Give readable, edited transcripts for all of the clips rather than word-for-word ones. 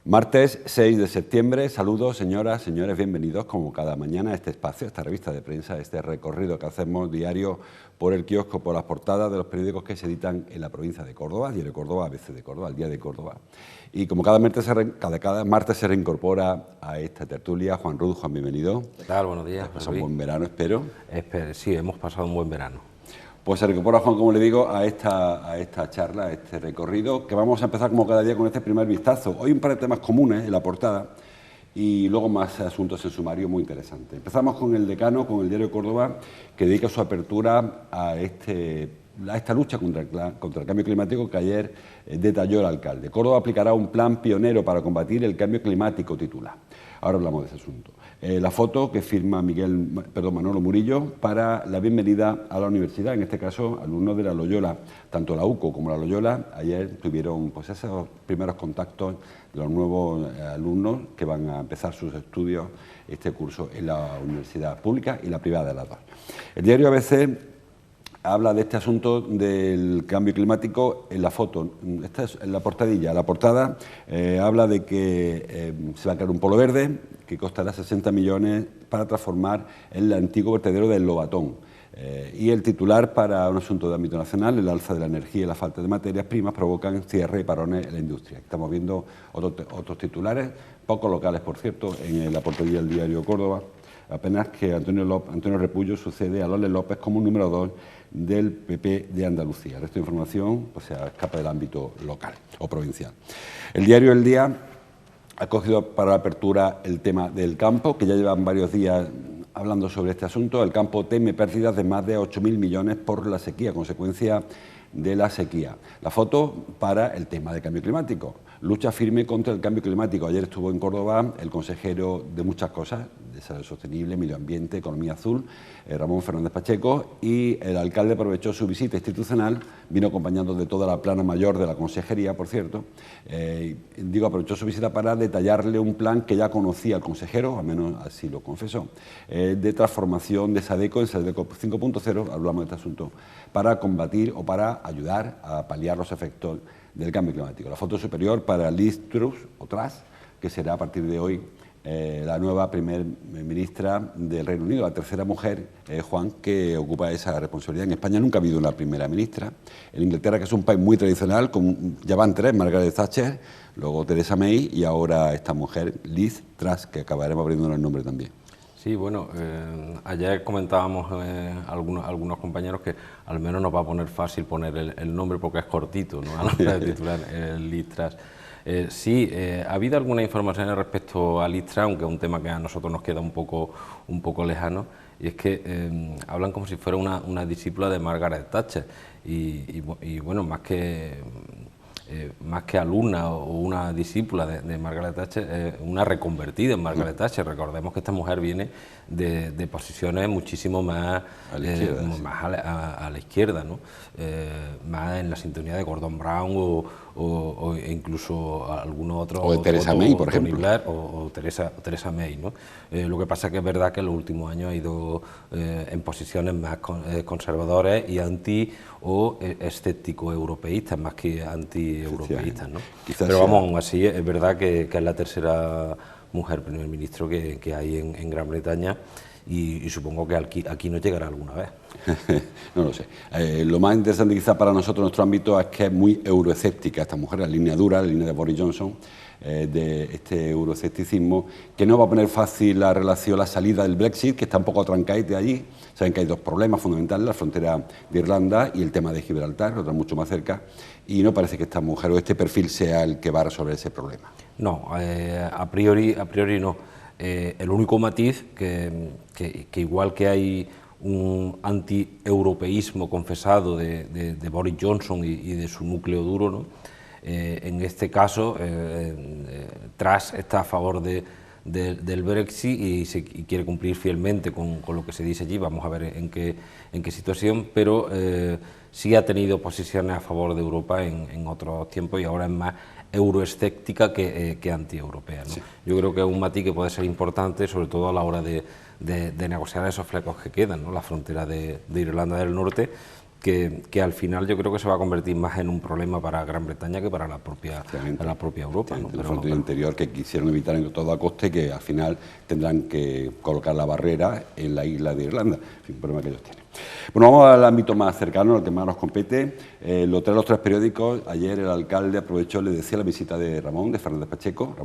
Martes 6 de septiembre, saludos señoras, señores, bienvenidos como cada mañana a este espacio, a esta revista de prensa, este recorrido que hacemos diario por el kiosco, por las portadas de los periódicos que se editan en la provincia de Córdoba, Diario de Córdoba, ABC de Córdoba, El Día de Córdoba. Y como cada martes se reincorpora a esta tertulia Juan Ruz. Juan, bienvenido. ¿Qué tal? Buenos días. Has pasado un buen verano, espero. Sí, hemos pasado un buen verano. Pues se recupera, Juan, como le digo, a esta charla, a este recorrido, que vamos a empezar como cada día con este primer vistazo. Hoy un par de temas comunes en la portada y luego más asuntos en sumario muy interesantes. Empezamos con el decano, con el Diario de Córdoba, que dedica su apertura a esta lucha contra el cambio climático que ayer detalló el alcalde. Córdoba aplicará un plan pionero para combatir el cambio climático, titula. Ahora hablamos de ese asunto. La foto que firma Manolo Murillo para la bienvenida a la universidad, en este caso alumnos de la Loyola, tanto la UCO como la Loyola, ayer tuvieron pues esos primeros contactos de los nuevos alumnos que van a empezar sus estudios, este curso en la universidad pública y la privada de las dos. El diario ABC habla de este asunto del cambio climático en la foto. Esta es en la portadilla. La portada habla de que se va a crear un polo verde que costará 60 millones para transformar el antiguo vertedero del Lobatón. Y el titular, para un asunto de ámbito nacional, el alza de la energía y la falta de materias primas provocan cierre y parones en la industria. Estamos viendo otros titulares, poco locales, por cierto, en la portadilla del Diario Córdoba. Apenas que Antonio Repullo sucede a Loles López como número 2 del PP de Andalucía. El resto de información pues, se escapa del ámbito local o provincial. El diario El Día ha cogido para la apertura el tema del campo, que ya llevan varios días hablando sobre este asunto. El campo teme pérdidas de más de 8.000 millones por la sequía, consecuencia de la sequía. La foto para el tema del cambio climático. Lucha firme contra el cambio climático. Ayer estuvo en Córdoba el consejero de muchas cosas, desarrollo sostenible, medio ambiente, economía azul, Ramón Fernández Pacheco, y el alcalde aprovechó su visita institucional, vino acompañado de toda la plana mayor de la consejería, por cierto, aprovechó su visita para detallarle un plan que ya conocía el consejero, al menos así lo confesó, de transformación de Sadeco en Sadeco 5.0, hablamos de este asunto, para combatir o para ayudar a paliar los efectos del cambio climático. La foto superior para Liz Truss, que será a partir de hoy la nueva primer ministra del Reino Unido, la tercera mujer, Juan, que ocupa esa responsabilidad. En España nunca ha habido una primera ministra. En Inglaterra, que es un país muy tradicional, ya van tres, Margaret Thatcher, luego Theresa May y ahora esta mujer, Liz Truss, que acabaremos abriendo el nombre también. Sí, bueno, ayer comentábamos algunos compañeros que al menos nos va a poner fácil poner el nombre porque es cortito, ¿no? A la hora de titular Liz Truss. Sí, ha habido alguna información respecto a Liz Truss, aunque es un tema que a nosotros nos queda un poco lejano, y es que hablan como si fuera una discípula de Margaret Thatcher, y bueno, más que alumna o una discípula de Margaret Thatcher, una reconvertida en Margaret Thatcher. Recordemos que esta mujer viene de posiciones muchísimo más a la izquierda, ¿no? Más en la sintonía de Gordon Brown o incluso algunos otros. O de Theresa May, por ejemplo. Blair, o Theresa May, ¿no? Lo que pasa es que es verdad que en los últimos años ha ido en posiciones más conservadoras y anti o escéptico europeístas más que anti-europeístas, ¿no? Pero vamos, aún así es verdad que es la tercera mujer primer ministro que hay en Gran Bretaña y supongo que aquí no llegará alguna vez. No lo sé. Lo más interesante quizá para nosotros, nuestro ámbito, es que es muy euroescéptica esta mujer, la línea dura, la línea de Boris Johnson, de este euroescepticismo, que no va a poner fácil la salida del Brexit, que está un poco trancadete allí. Saben que hay dos problemas fundamentales, la frontera de Irlanda y el tema de Gibraltar, otra mucho más cerca, y no parece que esta mujer o este perfil sea el que va a resolver ese problema. No, a priori no. El único matiz que igual que hay un anti-europeísmo confesado de Boris Johnson y de su núcleo duro, ¿no? En este caso, Truss está a favor del Brexit y quiere cumplir fielmente con lo que se dice allí. Vamos a ver en qué situación, pero sí ha tenido posiciones a favor de Europa en otros tiempos y ahora es más euroescéptica que anti-europea, ¿no? Sí. Yo creo que es un matiz que puede ser importante, sobre todo a la hora de negociar esos flecos que quedan, ¿no? La frontera de Irlanda del Norte, que al final yo creo que se va a convertir más en un problema para Gran Bretaña que para la propia Europa, ¿no? La frontera interior que quisieron evitar en todo a coste, que al final tendrán que colocar la barrera en la isla de Irlanda, en fin, un problema que ellos tienen. Bueno, vamos al ámbito más cercano, al que más nos compete. Lo trae los tres periódicos. Ayer el alcalde aprovechó, le decía, la visita de Ramón Fernández Pacheco,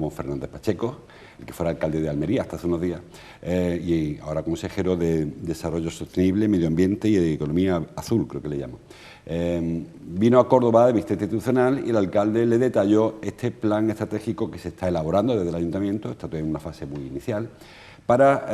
el que fuera alcalde de Almería hasta hace unos días, y ahora consejero de Desarrollo Sostenible, Medio Ambiente y de Economía Azul, creo que le llaman. Vino a Córdoba de visita institucional y el alcalde le detalló este plan estratégico que se está elaborando desde el ayuntamiento, está todavía en una fase muy inicial, para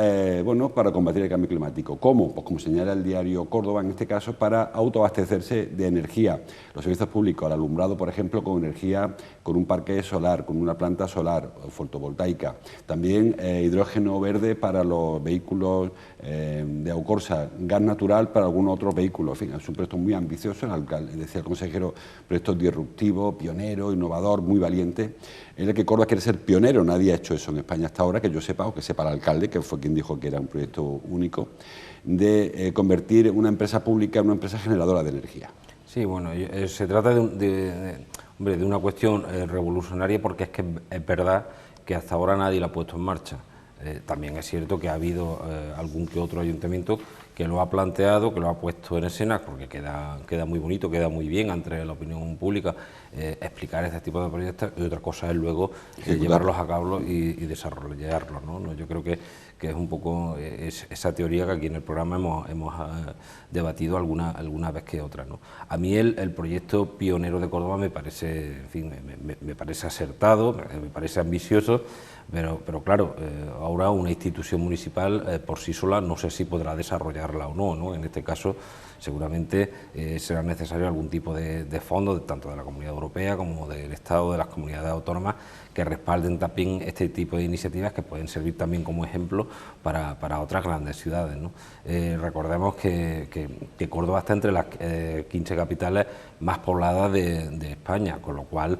combatir el cambio climático. ¿Cómo? Pues como señala el diario Córdoba, en este caso, para autoabastecerse de energía. Los servicios públicos, el alumbrado, por ejemplo, con energía, con un parque solar, con una planta solar fotovoltaica. También hidrógeno verde para los vehículos de Aucorsa, gas natural para algunos otros vehículos. En fin, es un proyecto muy ambicioso, el alcalde, decía el consejero, proyecto disruptivo, pionero, innovador, muy valiente, en el que Córdoba quiere ser pionero. Nadie ha hecho eso en España hasta ahora, que yo sepa, o que sepa el alcalde, que fue quien dijo que era un proyecto único, de convertir una empresa pública en una empresa generadora de energía. Sí, bueno, se trata de una cuestión revolucionaria, porque es que es verdad que hasta ahora nadie la ha puesto en marcha. También es cierto que ha habido algún que otro ayuntamiento que lo ha planteado, que lo ha puesto en escena, porque queda muy bonito, queda muy bien ante la opinión pública explicar este tipo de proyectos, y otra cosa es luego llevarlos a cabo y desarrollarlos, ¿no? Yo creo que es un poco esa teoría que aquí en el programa hemos debatido alguna vez que otra, ¿no? A mí el proyecto pionero de Córdoba me parece, en fin, me parece acertado, me parece ambicioso, pero claro, ahora una institución municipal por sí sola no sé si podrá desarrollarla o no, ¿no? En este caso seguramente será necesario algún tipo de fondo, tanto de la Comunidad Europea como del Estado, de las comunidades autónomas, que respalden también este tipo de iniciativas, que pueden servir también como ejemplo para otras grandes ciudades, ¿no? Recordemos que Córdoba está entre las 15 capitales más pobladas de España, con lo cual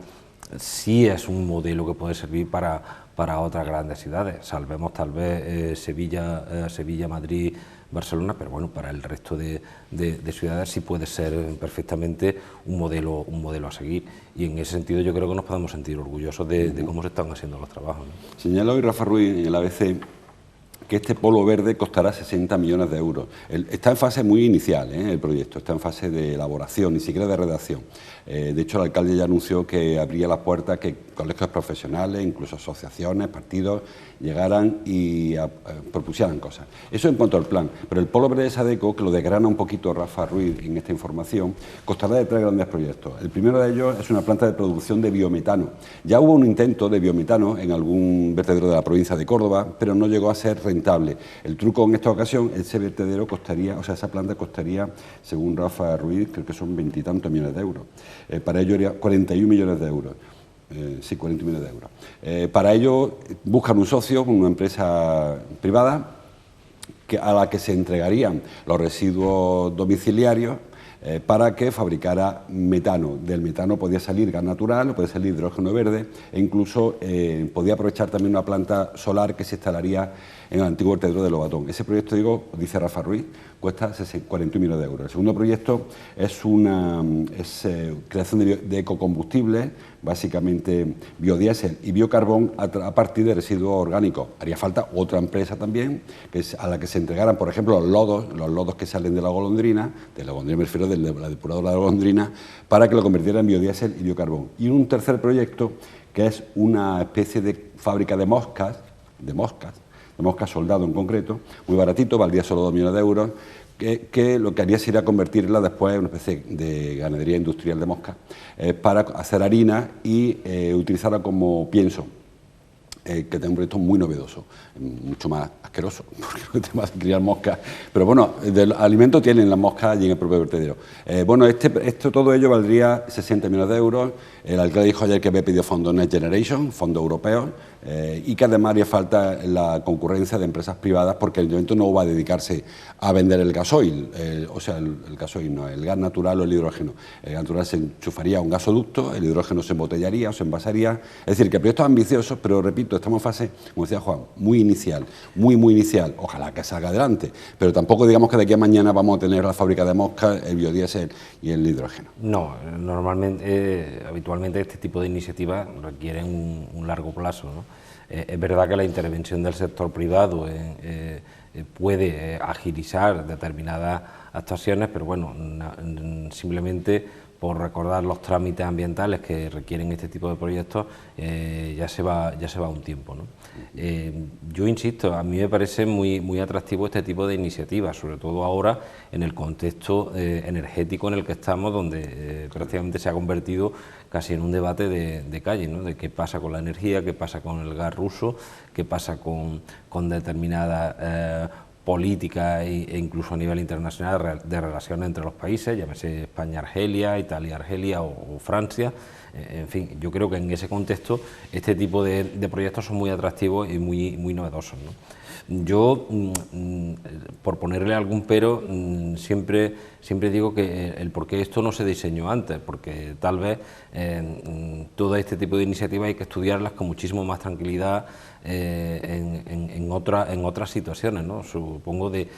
sí es un modelo que puede servir para otras grandes ciudades. Salvemos tal vez Sevilla, Madrid, Barcelona, pero bueno, para el resto de ciudades sí puede ser perfectamente un modelo a seguir, y en ese sentido yo creo que nos podemos sentir orgullosos de cómo se están haciendo los trabajos, ¿no? Señala hoy Rafa Ruiz en el ABC que este polo verde costará 60 millones de euros. Está en fase muy inicial, el proyecto, está en fase de elaboración, ni siquiera de redacción. De hecho, el alcalde ya anunció que abría las puertas, que colegios profesionales, incluso asociaciones, partidos, llegaran y propusieran cosas. Eso en cuanto al plan. Pero el polo verde de Sadeco, que lo desgrana un poquito Rafa Ruiz en esta información, costará de 3 grandes proyectos. El primero de ellos es una planta de producción de biometano. Ya hubo un intento de biometano en algún vertedero de la provincia de Córdoba, pero no llegó a ser rentable. El truco en esta ocasión, ese vertedero costaría, o sea, esa planta costaría, según Rafa Ruiz, creo que son 20 y tantos millones de euros. Para ello haría 41 millones de euros. Sí, 40 millones de euros. Para ello buscan un socio, una empresa privada, a la que se entregarían los residuos domiciliarios para que fabricara metano. Del metano podía salir gas natural, podía salir hidrógeno verde, e incluso podía aprovechar también una planta solar que se instalaría en el antiguo vertedero de Lobatón. Ese proyecto, digo, dice Rafa Ruiz, cuesta 41 millones de euros. El segundo proyecto es creación de ecocombustibles, básicamente biodiesel y biocarbón a partir de residuos orgánicos. Haría falta otra empresa también, que es a la que se entregaran, por ejemplo, los lodos que salen de la golondrina me refiero de la depuradora de la golondrina, para que lo convirtiera en biodiesel y biocarbón. Y un tercer proyecto, que es una especie de fábrica de moscas soldado en concreto, muy baratito, valdría solo 2 millones de euros, que lo que haría sería convertirla después en una especie de ganadería industrial de moscas, para hacer harina y utilizarla como pienso. que tiene un proyecto muy novedoso, mucho más asqueroso, porque no te vas a criar moscas, pero bueno, del alimento tienen las moscas y en el propio vertedero. Bueno, todo ello valdría 60 millones de euros. El alcalde dijo ayer que había pedido fondos Next Generation, fondos europeos, y que además haría falta la concurrencia de empresas privadas, porque el ayuntamiento no va a dedicarse a vender el gasoil, o sea, el gasoil no, el gas natural o el hidrógeno. El gas natural se enchufaría a un gasoducto, el hidrógeno se embotellaría o se envasaría. Es decir, que proyectos ambiciosos, pero repito, estamos en fase, como decía Juan, muy inicial, muy inicial. Ojalá que salga adelante, pero tampoco digamos que de aquí a mañana vamos a tener la fábrica de moscas, el biodiesel y el hidrógeno. No, normalmente, habitualmente este tipo de iniciativas requieren un largo plazo, ¿no? Es verdad que la intervención del sector privado puede agilizar determinadas actuaciones, pero bueno, simplemente por recordar los trámites ambientales que requieren este tipo de proyectos, ya se va un tiempo, ¿no? Yo insisto, a mí me parece muy atractivo este tipo de iniciativas, sobre todo ahora en el contexto energético en el que estamos, donde prácticamente se ha convertido casi en un debate de calle, ¿no? De qué pasa con la energía, qué pasa con el gas ruso, qué pasa con determinadas política e incluso a nivel internacional de relaciones entre los países, llámese España-Argelia, Italia-Argelia o Francia. En fin, yo creo que en ese contexto este tipo de proyectos son muy atractivos y muy novedosos, ¿no? Yo, por ponerle algún pero, siempre digo que el por qué esto no se diseñó antes, porque tal vez todo este tipo de iniciativas hay que estudiarlas con muchísimo más tranquilidad en otras situaciones, ¿no? Supongo de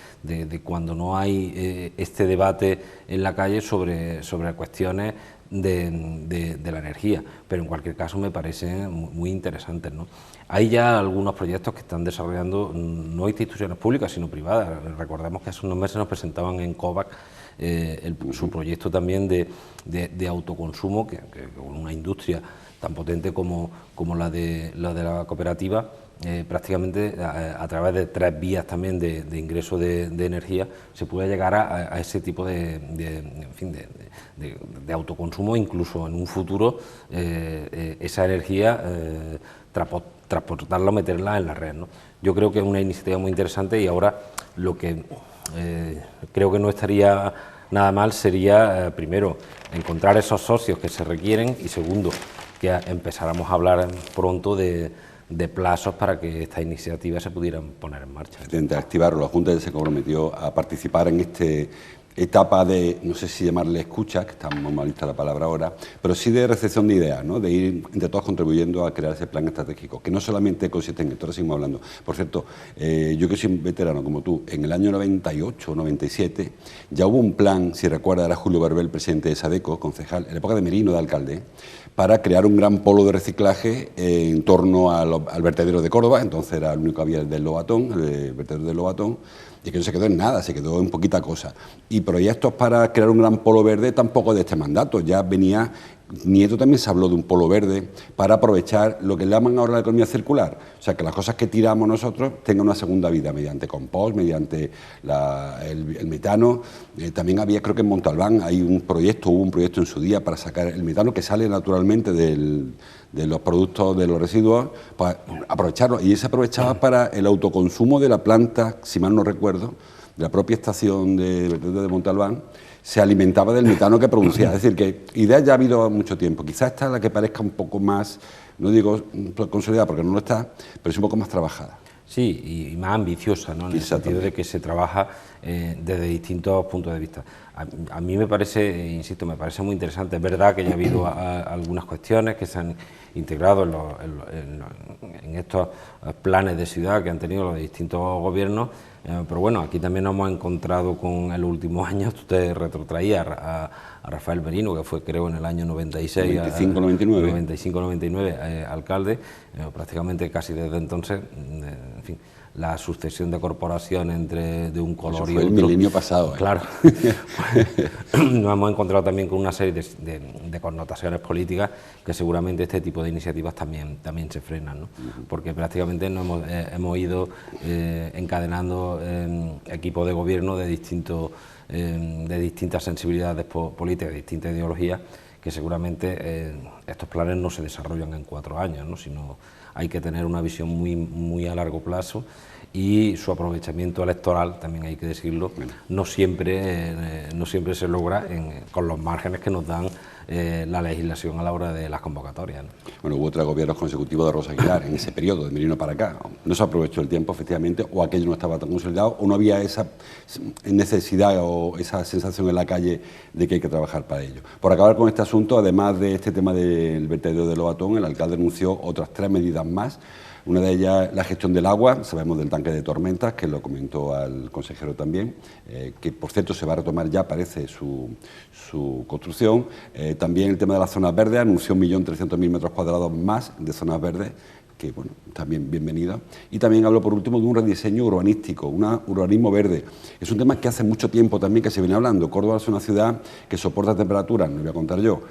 cuando no hay este debate en la calle sobre cuestiones de la energía, pero en cualquier caso me parecen muy interesantes, ¿no? Hay ya algunos proyectos que están desarrollando no instituciones públicas sino privadas. Recordemos que hace unos meses nos presentaban en COVAC su proyecto también de autoconsumo, que una industria tan potente como la de la cooperativa, prácticamente a través de 3 vías también de ingreso de energía se puede llegar a ese tipo de autoconsumo, incluso en un futuro esa energía transportarla o meterla en la red, ¿no? Yo creo que es una iniciativa muy interesante y ahora lo que creo que no estaría nada mal sería, primero, encontrar esos socios que se requieren y segundo, que empezáramos a hablar pronto de plazos para que estas iniciativas se pudieran poner en marcha. De activarlo, la Junta se comprometió a participar en esta etapa de, no sé si llamarle escucha, que está muy mal lista la palabra ahora, pero sí de recepción de ideas, ¿no? De ir entre todos contribuyendo a crear ese plan estratégico, que no solamente consiste en esto, ahora seguimos hablando. Por cierto, yo que soy un veterano como tú, en el año 98 o 97 ya hubo un plan, si recuerda, era Julio Barbel, presidente de Sadeco, concejal, en la época de Merino, de alcalde, para crear un gran polo de reciclaje en torno al vertedero de Córdoba. Entonces era el único que había el del Lobatón, el vertedero del Lobatón, y que no se quedó en nada, se quedó en poquita cosa. Y proyectos para crear un gran polo verde tampoco de este mandato, ya venía, Nieto también se habló de un polo verde para aprovechar lo que le llaman ahora la economía circular, o sea, que las cosas que tiramos nosotros tengan una segunda vida mediante compost, mediante el metano. También había, creo que en Montalbán hubo un proyecto en su día para sacar el metano que sale naturalmente de los productos, de los residuos, para aprovecharlo, y se aprovechaba para el autoconsumo de la planta, si mal no recuerdo, de la propia estación de Montalbán, se alimentaba del metano que producía. Es decir, que ideas ya ha habido mucho tiempo. Quizás esta es la que parezca un poco más, no digo consolidada porque no lo está, pero es un poco más trabajada. Sí, y más ambiciosa, ¿no? En el sentido de que se trabaja desde distintos puntos de vista. A mí me parece, insisto, me parece muy interesante. Es verdad que ya ha habido algunas cuestiones que se han integrado en estos planes de ciudad que han tenido los distintos gobiernos, pero bueno, aquí también nos hemos encontrado con el último año, tú te retrotraías a Rafael Merino, que fue creo en el año 96, 95-99 alcalde, prácticamente casi desde entonces, en fin, la sucesión de corporaciones de un color y otro. Fue el milenio pasado. Claro. Nos hemos encontrado también con una serie de connotaciones políticas que seguramente este tipo de iniciativas también se frenan, ¿no? Porque prácticamente hemos ido encadenando equipos de gobierno de distintas sensibilidades políticas, de distintas ideologías, que seguramente estos planes no se desarrollan en 4 años, ¿no? Sino hay que tener una visión muy a largo plazo, y su aprovechamiento electoral, también hay que decirlo, no siempre se logra con los márgenes que nos dan la legislación a la hora de las convocatorias, ¿no? Bueno, hubo 3 gobiernos consecutivos de Rosa Aguilar en ese periodo, de Merino para acá. No se aprovechó el tiempo, efectivamente, o aquello no estaba tan consolidado, o no había esa necesidad o esa sensación en la calle de que hay que trabajar para ello. Por acabar con este asunto, además de este tema del vertedero de Lobatón, el alcalde anunció otras 3 medidas más. Una de ellas, la gestión del agua, sabemos del tanque de tormentas, que lo comentó al consejero también, que por cierto se va a retomar ya, parece, su construcción. También el tema de las zonas verdes, anunció 1.300.000 metros cuadrados más de zonas verdes, que bueno, también bienvenido. Y también hablo por último de un rediseño urbanístico, un urbanismo verde. Es un tema que hace mucho tiempo también que se viene hablando. Córdoba es una ciudad que soporta temperaturas, no voy a contar yo,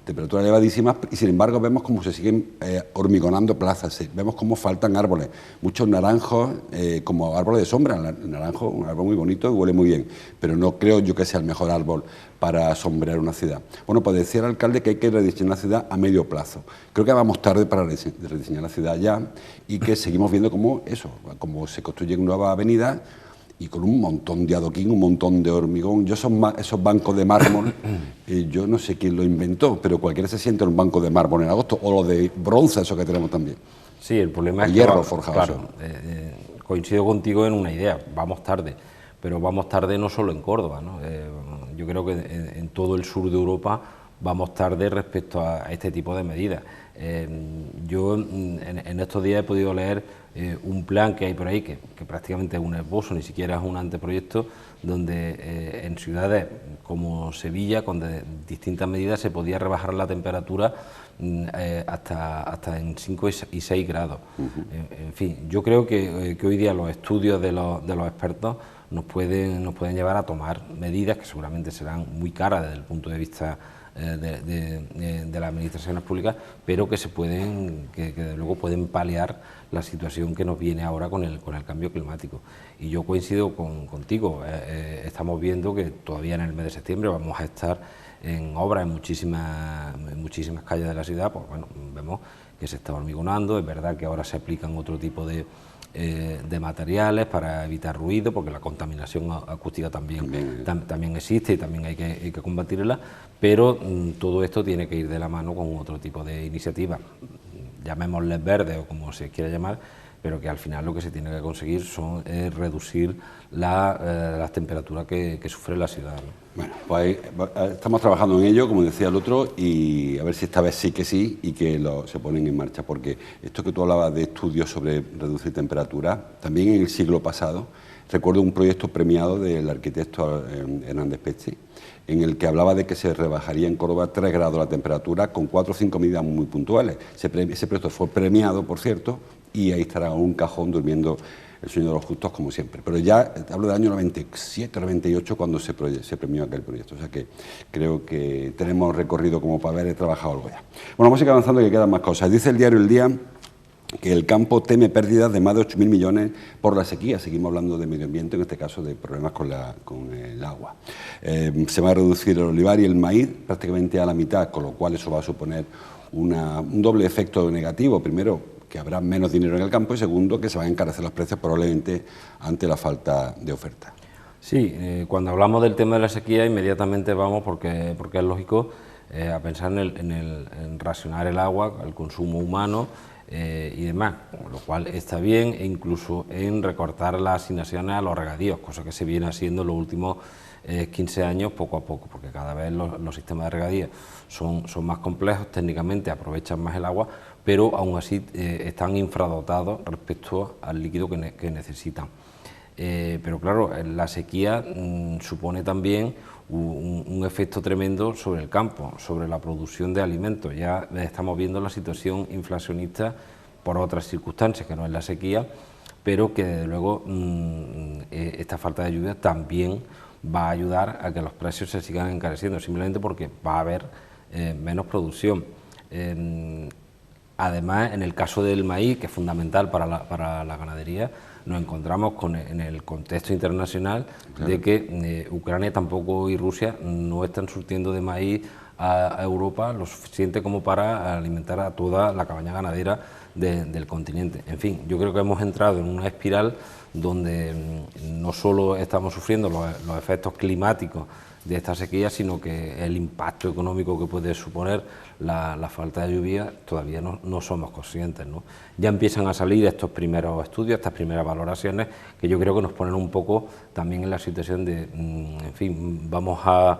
temperaturas elevadísimas, y sin embargo vemos cómo se siguen hormigonando plazas, vemos cómo faltan árboles, muchos naranjos como árboles de sombra. El naranjo, un árbol muy bonito y huele muy bien, pero no creo yo que sea el mejor árbol para sombrear una ciudad. Bueno, pues decía el alcalde que hay que rediseñar la ciudad a medio plazo. Creo que vamos tarde para rediseñar la ciudad ya, y que seguimos viendo cómo se construyen nuevas avenidas y con un montón de adoquín, un montón de hormigón. Yo esos bancos de mármol, yo no sé quién lo inventó, pero cualquiera se siente en un banco de mármol en agosto, o los de bronce, eso que tenemos también. Sí, el problema es hierro forjado. Claro, coincido contigo en una idea, vamos tarde, pero vamos tarde no solo en Córdoba, ¿no? Yo creo que en todo el sur de Europa vamos tarde respecto a este tipo de medidas. Yo en estos días he podido leer un plan que hay por ahí, que prácticamente es un esbozo, ni siquiera es un anteproyecto, donde en ciudades como Sevilla, con distintas medidas, se podía rebajar la temperatura hasta en 5 y 6 grados. En fin, yo creo que hoy día los estudios de los expertos nos pueden llevar a tomar medidas que seguramente serán muy caras desde el punto de vista de las administraciones públicas, pero que desde luego pueden paliar la situación que nos viene ahora con el cambio climático. Y yo coincido contigo, estamos viendo que todavía en el mes de septiembre vamos a estar en obras en muchísimas calles de la ciudad. Pues bueno, vemos que se está hormigonando. Es verdad que ahora se aplican otro tipo de materiales para evitar ruido, porque la contaminación acústica también existe y también hay que combatirla, pero todo esto tiene que ir de la mano con otro tipo de iniciativas, llamémosles verdes o como se quiera llamar, pero que al final lo que se tiene que conseguir es reducir las temperaturas que sufre la ciudad, ¿no? Bueno, pues estamos trabajando en ello, como decía el otro, y a ver si esta vez sí que sí y que se ponen en marcha, porque esto que tú hablabas de estudios sobre reducir temperatura, también en el siglo pasado, recuerdo un proyecto premiado del arquitecto Hernández Pecci, en el que hablaba de que se rebajaría en Córdoba 3 grados la temperatura con 4 o 5 medidas muy puntuales. Ese proyecto fue premiado, por cierto, y ahí estará en un cajón durmiendo el sueño de los justos, como siempre. Pero ya hablo del año 97, 98, cuando se premió aquel proyecto. O sea que creo que tenemos recorrido como para haber trabajado algo ya. Bueno, vamos a ir avanzando, que quedan más cosas. Dice el diario El Día que el campo teme pérdidas de más de 8.000 millones por la sequía. Seguimos hablando de medio ambiente, en este caso de problemas con el agua. Se va a reducir el olivar y el maíz prácticamente a la mitad, con lo cual eso va a suponer un doble efecto negativo. Primero, que habrá menos dinero en el campo, y segundo, que se van a encarecer los precios probablemente ante la falta de oferta. Sí, cuando hablamos del tema de la sequía inmediatamente vamos, porque es lógico, a pensar en racionar el agua, el consumo humano y demás, lo cual está bien, e incluso en recortar las asignaciones a los regadíos, cosa que se viene haciendo en los últimos 15 años poco a poco, porque cada vez los sistemas de regadío son más complejos, técnicamente aprovechan más el agua, pero aún así están infradotados respecto al líquido que necesitan. Pero claro, la sequía supone también un efecto tremendo sobre el campo, sobre la producción de alimentos. Ya estamos viendo la situación inflacionista por otras circunstancias, que no es la sequía, pero que desde luego esta falta de lluvia también va a ayudar a que los precios se sigan encareciendo, simplemente porque va a haber menos producción. Además, en el caso del maíz, que es fundamental para la ganadería, nos encontramos en el contexto internacional, claro, de que Ucrania tampoco y Rusia no están surtiendo de maíz a Europa lo suficiente como para alimentar a toda la cabaña ganadera del continente. En fin, yo creo que hemos entrado en una espiral donde no solo estamos sufriendo los efectos climáticos de esta sequía, sino que el impacto económico que puede suponer la falta de lluvia todavía no somos conscientes, ¿no? Ya empiezan a salir estos primeros estudios, estas primeras valoraciones, que yo creo que nos ponen un poco también en la situación de, en fin, vamos a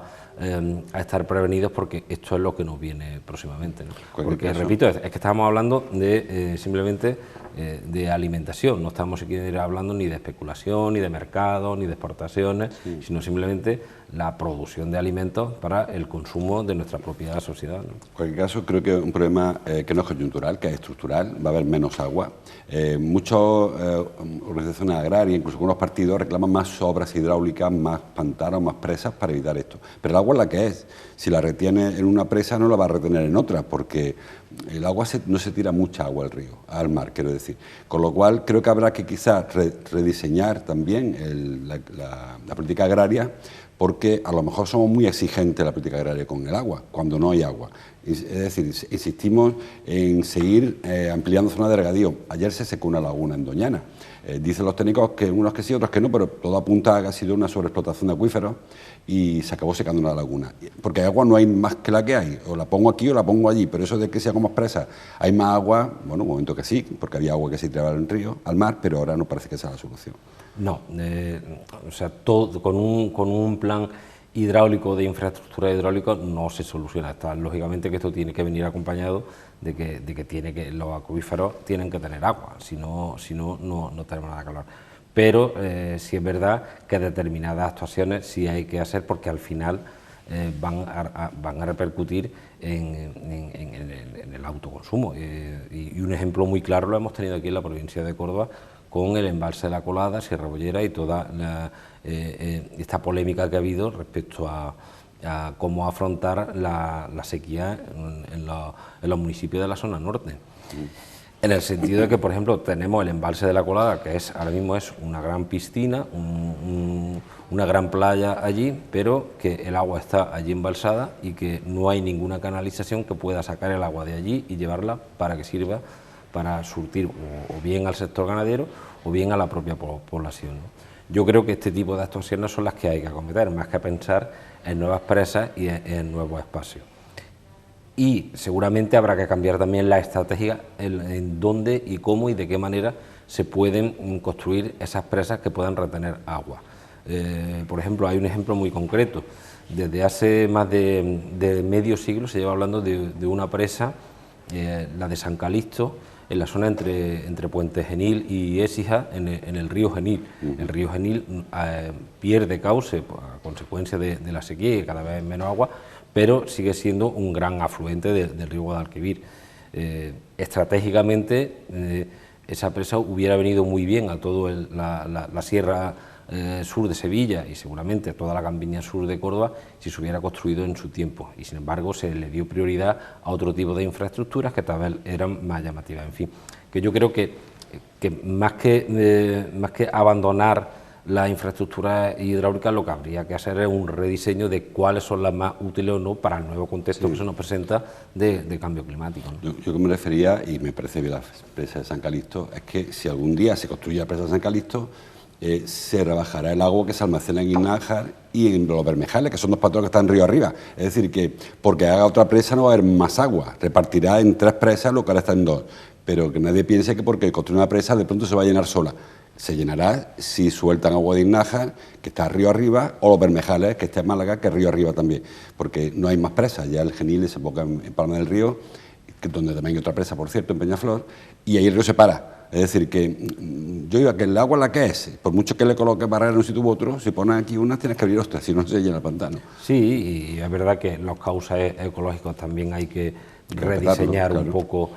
estar prevenidos porque esto es lo que nos viene próximamente, ¿no? Porque, repito, es que estamos hablando de simplemente de alimentación, no estamos siquiera hablando ni de especulación, ni de mercado, ni de exportaciones, sino simplemente la producción de alimentos para el consumo de nuestra propia sociedad, ¿no? En cualquier caso, creo que es un problema que no es coyuntural, que es estructural, va a haber menos agua. Muchas organizaciones agrarias, incluso algunos partidos, reclaman más obras hidráulicas, más pantanos, más presas para evitar esto. Pero el agua es la que es. Si la retiene en una presa, no la va a retener en otra, porque el agua no se tira mucha agua al río, al mar, quiero decir. Con lo cual, creo que habrá que quizás rediseñar también la política agraria, porque a lo mejor somos muy exigentes en la política agraria con el agua, cuando no hay agua. Es decir, insistimos en seguir ampliando zonas de regadío. Ayer se secó una laguna en Doñana. Dicen los técnicos que unos que sí, otros que no, pero todo apunta a que ha sido una sobreexplotación de acuíferos y se acabó secando una laguna. Porque agua no hay más que la que hay, o la pongo aquí o la pongo allí, pero eso de que sea como expresa, hay más agua, bueno, un momento que sí, porque había agua que se tiraba al río, al mar, pero ahora no parece que sea la solución. No, o sea, todo con un plan hidráulico, de infraestructura hidráulica, no se soluciona. Lógicamente que esto tiene que venir acompañado de que los acuíferos tienen que tener agua, si no tenemos nada que hablar. Pero sí es verdad que determinadas actuaciones sí hay que hacer, porque al final van a repercutir en el autoconsumo. Y un ejemplo muy claro lo hemos tenido aquí en la provincia de Córdoba, con el embalse de la Colada, Sierra Bollera y toda esta polémica que ha habido respecto a cómo afrontar la sequía en los municipios de la zona norte. En el sentido de que, por ejemplo, tenemos el embalse de la Colada, que ahora mismo es una gran piscina, una gran playa allí, pero que el agua está allí embalsada y que no hay ninguna canalización que pueda sacar el agua de allí y llevarla para que sirva para surtir o bien al sector ganadero o bien a la propia población, ¿no? Yo creo que este tipo de actuaciones son las que hay que acometer, más que pensar en nuevas presas y en nuevos espacios. Y seguramente habrá que cambiar también la estrategia en dónde y cómo y de qué manera se pueden construir esas presas que puedan retener agua. Por ejemplo, hay un ejemplo muy concreto. Desde hace más de medio siglo se lleva hablando de una presa, la de San Calixto, en la zona entre Puente Genil y Écija, en el río Genil. El río Genil pierde cauce a consecuencia de la sequía y cada vez menos agua, pero sigue siendo un gran afluente del río Guadalquivir. Estratégicamente, esa presa hubiera venido muy bien a toda la sierra sur de Sevilla y seguramente toda la campiña sur de Córdoba si se hubiera construido en su tiempo, y sin embargo se le dio prioridad a otro tipo de infraestructuras que tal vez eran más llamativas. En fin, que yo creo que más que abandonar la infraestructura hidráulica, lo que habría que hacer es un rediseño de cuáles son las más útiles o no para el nuevo contexto que se nos presenta de cambio climático, ¿no? Yo que me refería, y me parece bien la presa de San Calixto, es que si algún día se construye la presa de San Calixto, se rebajará el agua que se almacena en Guinájar y en los Bermejales, que son dos patrones que están río arriba. Es decir, que porque haga otra presa no va a haber más agua, repartirá en 3 presas lo que ahora está en 2, pero que nadie piense que porque construye una presa de pronto se va a llenar sola. Se llenará si sueltan agua de Guinájar, que está río arriba, o los Bermejales, que está en Málaga, que es río arriba también, porque no hay más presas. Ya el Genil desemboca en Palma del Río, donde también hay otra presa, por cierto, en Peñaflor, y ahí el río se para. Es decir, que yo digo que el agua la que es, por mucho que le coloque barrera en un sitio u otro, si pones aquí unas tienes que abrir otras, si no se llena el pantano. Sí, y es verdad que los cauces ecológicos también hay que rediseñar un poco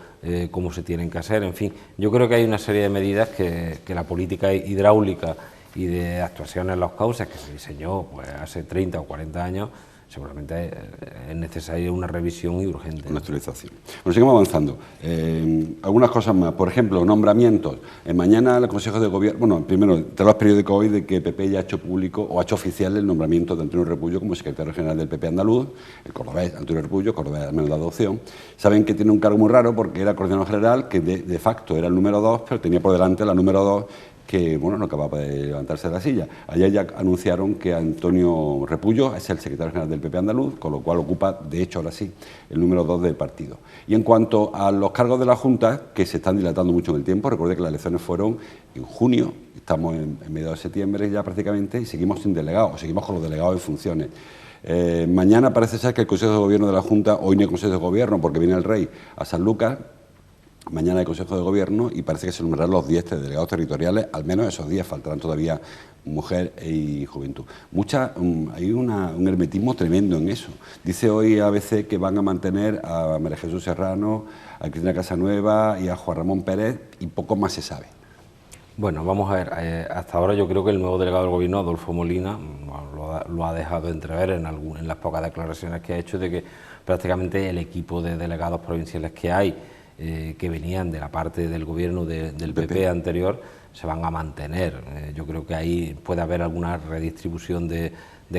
cómo se tienen que hacer. En fin, yo creo que hay una serie de medidas que la política hidráulica y de actuación en los cauces que se diseñó pues hace 30 o 40 años seguramente es necesaria una revisión y urgente. Una actualización. Bueno, seguimos avanzando. Algunas cosas más. Por ejemplo, nombramientos. Mañana el Consejo de Gobierno, bueno, primero, te los periódicos hoy de que PP ya ha hecho público o ha hecho oficial el nombramiento de Antonio Repullo como secretario general del PP andaluz, el cordobés Antonio Repullo, cordobés al menos de adopción. Saben que tiene un cargo muy raro porque era coordinador general, que de facto era el número 2, pero tenía por delante la número 2, que bueno, no acababa de levantarse de la silla. Ayer ya anunciaron que Antonio Repullo es el secretario general del PP andaluz, con lo cual ocupa, de hecho, ahora sí, el número 2 del partido. Y en cuanto a los cargos de la Junta, que se están dilatando mucho en el tiempo, recuerde que las elecciones fueron en junio, estamos en medio de septiembre ya prácticamente, y seguimos sin delegados, seguimos con los delegados en funciones. Mañana parece ser que el Consejo de Gobierno de la Junta, hoy no hay Consejo de Gobierno porque viene el Rey a San Lucas. Mañana hay Consejo de Gobierno y parece que se nombrarán los 10 delegados territoriales, al menos esos 10, faltarán todavía mujer y juventud. Hay un hermetismo tremendo en eso. Dice hoy ABC que van a mantener a María Jesús Serrano, a Cristina Casanueva y a Juan Ramón Pérez y poco más se sabe. Bueno, vamos a ver, hasta ahora yo creo que el nuevo delegado del Gobierno, Adolfo Molina, lo ha dejado entrever en las pocas declaraciones que ha hecho de que prácticamente el equipo de delegados provinciales que hay, que venían de la parte del gobierno del PP anterior, se van a mantener. Yo creo que ahí puede haber alguna redistribución de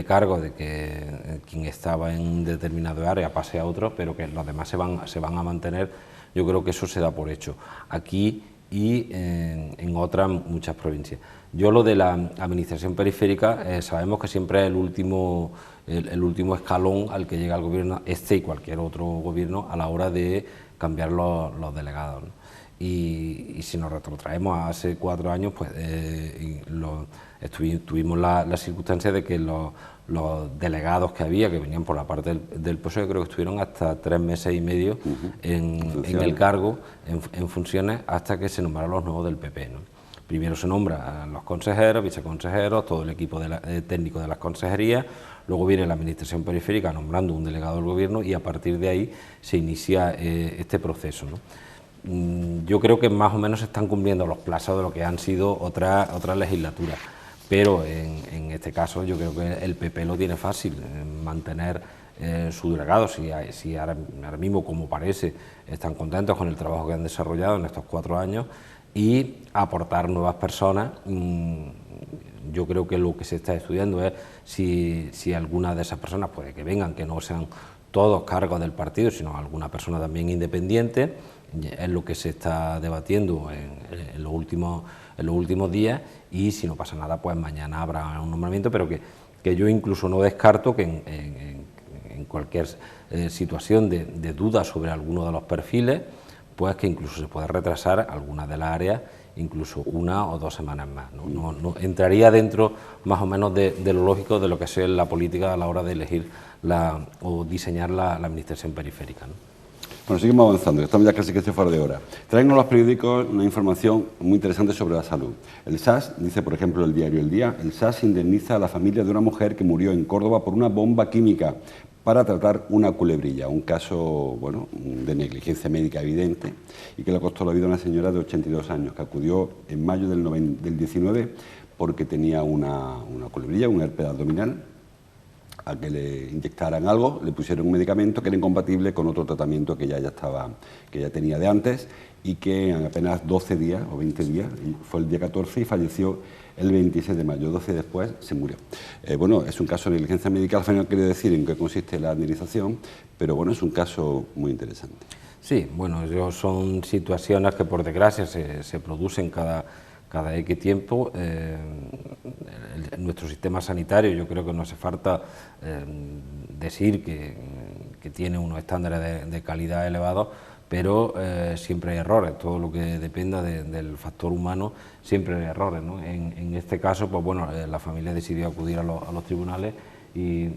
cargos, de que quien estaba en un determinado área pase a otro, pero que los demás se van a mantener. Yo creo que eso se da por hecho aquí y en otras muchas provincias. Yo lo de la administración periférica, sabemos que siempre es el último escalón al que llega el gobierno, este y cualquier otro gobierno, a la hora de cambiar los delegados, ¿no? Y si nos retrotraemos a hace 4 años, pues tuvimos la circunstancia de que los delegados que había, que venían por la parte del PSOE, creo que estuvieron hasta 3 meses y medio en el cargo, en funciones, hasta que se nombraron los nuevos del PP, ¿no? Primero se nombra a los consejeros, viceconsejeros, todo el equipo técnico de las consejerías, luego viene la administración periférica nombrando un delegado del gobierno y a partir de ahí se inicia este proceso, ¿no? Yo creo que más o menos se están cumpliendo los plazos de lo que han sido otras legislaturas, pero en este caso yo creo que el PP lo tiene fácil, mantener su delegado, si ahora mismo, como parece, están contentos con el trabajo que han desarrollado en estos 4 años, y aportar nuevas personas. Yo creo que lo que se está estudiando es si alguna de esas personas puede que vengan, que no sean todos cargos del partido, sino alguna persona también independiente. Es lo que se está debatiendo en los últimos días, y si no pasa nada, pues mañana habrá un nombramiento, pero que yo incluso no descarto que en cualquier situación de duda sobre alguno de los perfiles, pues que incluso se puede retrasar algunas de las áreas, incluso 1 o 2 semanas más, ¿no? No entraría dentro más o menos de lo lógico de lo que es la política a la hora de elegir o diseñar la administración periférica, ¿no? Bueno, seguimos avanzando, estamos ya casi fuera de hora. Traen los periódicos una información muy interesante sobre la salud. El SAS, dice por ejemplo el diario El Día, el SAS indemniza a la familia de una mujer que murió en Córdoba por una bomba química para tratar una culebrilla, un caso, bueno, de negligencia médica evidente y que le costó la vida a una señora de 82 años que acudió en mayo del 19 porque tenía una culebrilla, un herpes abdominal, a que le inyectaran algo, le pusieron un medicamento que era incompatible con otro tratamiento que ya tenía de antes y que en apenas 12 días o 20 días, fue el día 14 y falleció el 26 de mayo, 12 días después se murió. Bueno, es un caso de negligencia médica, al final no quiere decir en qué consiste la indemnización, pero bueno, es un caso muy interesante. Sí, bueno, son situaciones que por desgracia se producen cada X tiempo. Nuestro sistema sanitario, yo creo que no hace falta decir que tiene unos estándares de calidad elevados, pero siempre hay errores. Todo lo que dependa del factor humano, siempre hay errores, ¿no? En este caso, pues bueno, la familia decidió acudir a los tribunales y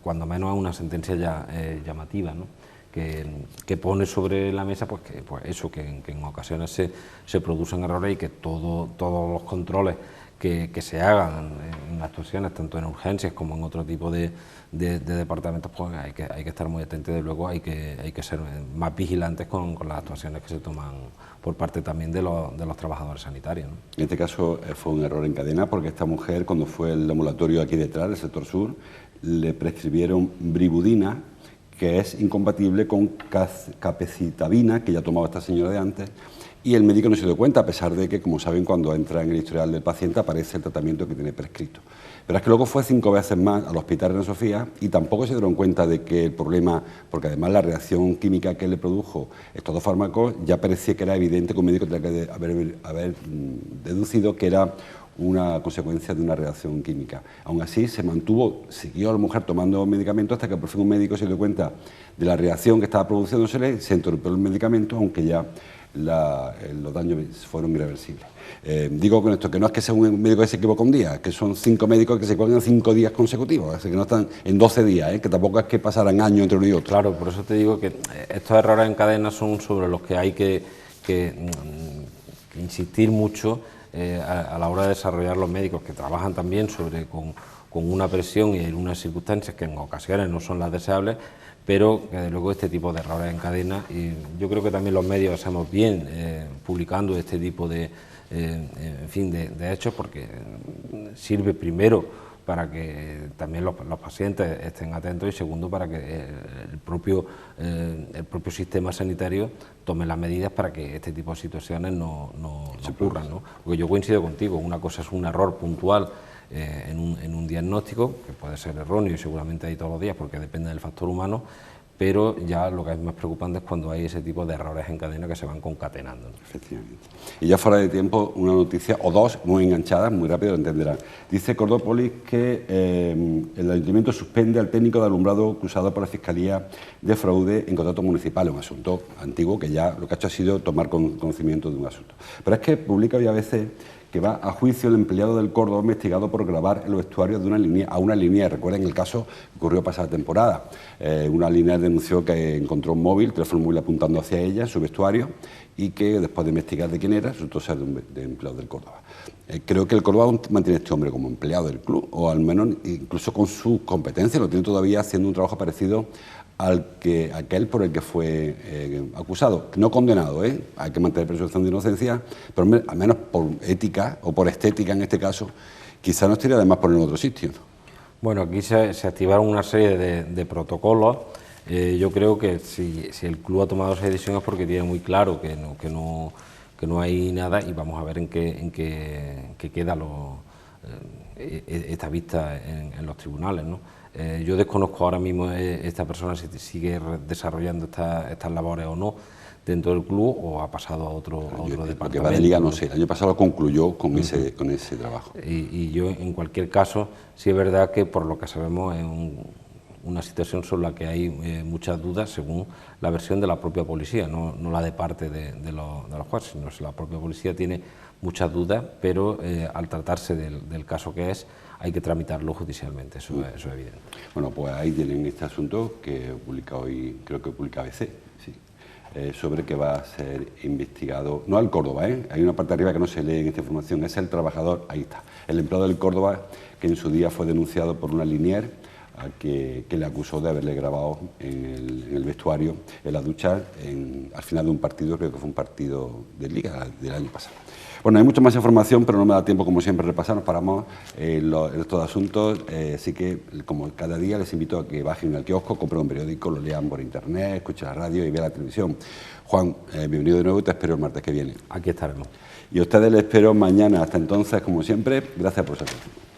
cuando menos a una sentencia ya llamativa, ¿no? Que pone sobre la mesa pues eso, que en ocasiones se producen errores y que todos los controles que se hagan en actuaciones, tanto en urgencias como en otro tipo de departamentos, pues hay que estar muy atentos. De luego hay que ser más vigilantes con las actuaciones que se toman por parte también de los trabajadores sanitarios, ¿no? En este caso fue un error en cadena, porque esta mujer, cuando fue el ambulatorio aquí detrás, del sector sur, le prescribieron bribudina, que es incompatible con capecitabina, que ya tomaba esta señora de antes, y el médico no se dio cuenta, a pesar de que, como saben, cuando entra en el historial del paciente aparece el tratamiento que tiene prescrito. Pero es que luego fue 5 veces más al hospital Reina Sofía y tampoco se dieron cuenta de que el problema, porque además la reacción química que le produjo estos dos fármacos, ya parecía que era evidente que un médico tenía que haber deducido que era una consecuencia de una reacción química. Aún así, siguió la mujer tomando medicamentos hasta que por fin un médico se dio cuenta de la reacción que estaba produciéndosele, se interrumpió el medicamento, aunque ya los daños fueron irreversibles. Digo con esto que no es que sea un médico que se equivoca un día, que son 5 médicos que se equivocan en 5 días consecutivos, así que no están en 12 días, que tampoco es que pasaran años entre uno y otro. Claro, por eso te digo que estos errores en cadena son sobre los que hay que insistir mucho a la hora de desarrollar los médicos, que trabajan también con una presión y en unas circunstancias que en ocasiones no son las deseables, pero que desde luego este tipo de errores en cadena, y yo creo que también los medios hacemos bien publicando este tipo de hechos, porque sirve primero para que también los pacientes estén atentos y segundo para que el propio sistema sanitario tome las medidas para que este tipo de situaciones no ocurran, ¿no? Porque yo coincido contigo, una cosa es un error puntual en un diagnóstico, que puede ser erróneo y seguramente hay todos los días porque depende del factor humano, pero ya lo que es más preocupante es cuando hay ese tipo de errores en cadena que se van concatenando, ¿no? Efectivamente. Y ya fuera de tiempo, una noticia, o dos, muy enganchadas, muy rápido lo entenderán. Dice Cordópolis que el Ayuntamiento suspende al técnico de alumbrado acusado por la Fiscalía de fraude en contratos municipales, un asunto antiguo que ya lo que ha hecho ha sido tomar conocimiento de un asunto. Pero es que publica hoy ABC que va a juicio el empleado del Córdoba investigado por grabar el vestuario de una línea. Recuerden el caso que ocurrió pasada temporada. Una línea denunció que encontró un teléfono móvil apuntando hacia ella, su vestuario, y que después de investigar de quién era, resultó ser de empleado del Córdoba. Creo que el Córdoba mantiene a este hombre como empleado del club, o al menos incluso con sus competencias, lo tiene todavía haciendo un trabajo parecido aquel por el que fue acusado, no condenado, hay que mantener presunción de inocencia, pero al menos por ética o por estética en este caso, quizá no estaría de más ponerlo en otro sitio, ¿no? Bueno, aquí se activaron una serie de protocolos. Yo creo que si el club ha tomado esa decisión es porque tiene muy claro que no hay nada, y vamos a ver en qué queda esta vista en los tribunales, ¿no? Yo desconozco ahora mismo esta persona si sigue desarrollando estas labores o no dentro del club o ha pasado a otro departamento. Lo que va de liga no sé, el año pasado concluyó con ese trabajo. Y yo, en cualquier caso, sí es verdad que por lo que sabemos es una situación sobre la que hay muchas dudas según la versión de la propia policía, no la de parte de los jueces, sino que la propia policía tiene muchas dudas, pero al tratarse del caso que es, hay que tramitarlo judicialmente, eso es evidente. Bueno, pues ahí tienen este asunto que publica hoy, creo que publica ABC, sí, sobre que va a ser investigado, no al Córdoba, hay una parte arriba que no se lee en esta información, es el trabajador, ahí está, el empleado del Córdoba que en su día fue denunciado por una linier que le acusó de haberle grabado en el vestuario, en la ducha, al final de un partido, creo que fue un partido de Liga del año pasado. Bueno, hay mucha más información, pero no me da tiempo, como siempre, repasar, nos paramos en estos asuntos, así que, como cada día, les invito a que bajen al kiosco, compren un periódico, lo lean por internet, escuchen la radio y vean la televisión. Juan, bienvenido de nuevo y te espero el martes que viene. Aquí estaremos. Y a ustedes les espero mañana. Hasta entonces, como siempre, gracias por su atención.